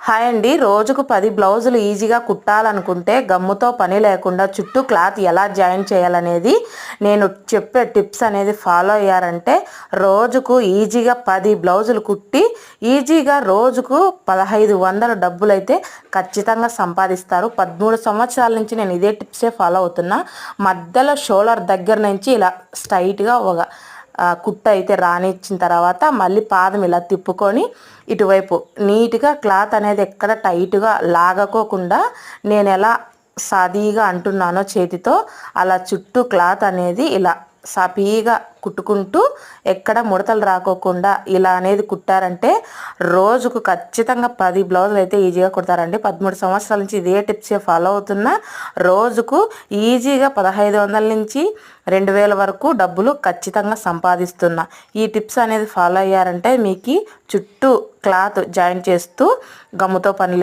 Hi అండి. రోజుకు 10 బ్లౌజులు ఈజీగా కుట్టాలనుకుంటే గమ్ముతో పని లేకుండా చుట్టూ క్లాత్ ఎలా జాయిన్ చేయాలనేది నేను చెప్పే టిప్స్ అనేది ఫాలో అయ్యారంటే రోజుకు ఈజీగా 10 బ్లౌజులు కుట్టి ఈజీగా రోజుకు 1500 డబ్బులు అయితే ఖచ్చితంగా సంపాదిస్తారు. 13 సంవత్సరాల నుంచి నేను ఇదే టిప్సే ఫాలో అవుతున్నా. మధ్యలో షోల్డర్ దగ్గర నుంచి ఇలా స్ట్రైట్గా ఒక కుట్టు అయితే రానిచ్చిన తర్వాత మళ్ళీ పాదం ఇలా తిప్పుకొని ఇటువైపు నీట్గా క్లాత్ అనేది ఎక్కడ టైట్గా లాగకోకుండా నేను ఎలా సాదీగా అంటున్నానో చేతితో అలా చుట్టూ క్లాత్ అనేది ఇలా సాఫీగా కుట్టుకుంటూ ఎక్కడ ముడతలు రాకోకుండా ఇలా అనేది కుట్టారంటే రోజుకు ఖచ్చితంగా 10 బ్లౌజులు అయితే ఈజీగా కుడతారండి. 13 సంవత్సరాల నుంచి ఇదే టిప్సే ఫాలో అవుతున్నా. రోజుకు ఈజీగా 1500 నుంచి 2000 వరకు డబ్బులు ఖచ్చితంగా సంపాదిస్తున్నా. ఈ టిప్స్ అనేది ఫాలో అయ్యారంటే మీకు చుట్టూ క్లాత్ జాయిన్ చేస్తూ గమ్ముతో పని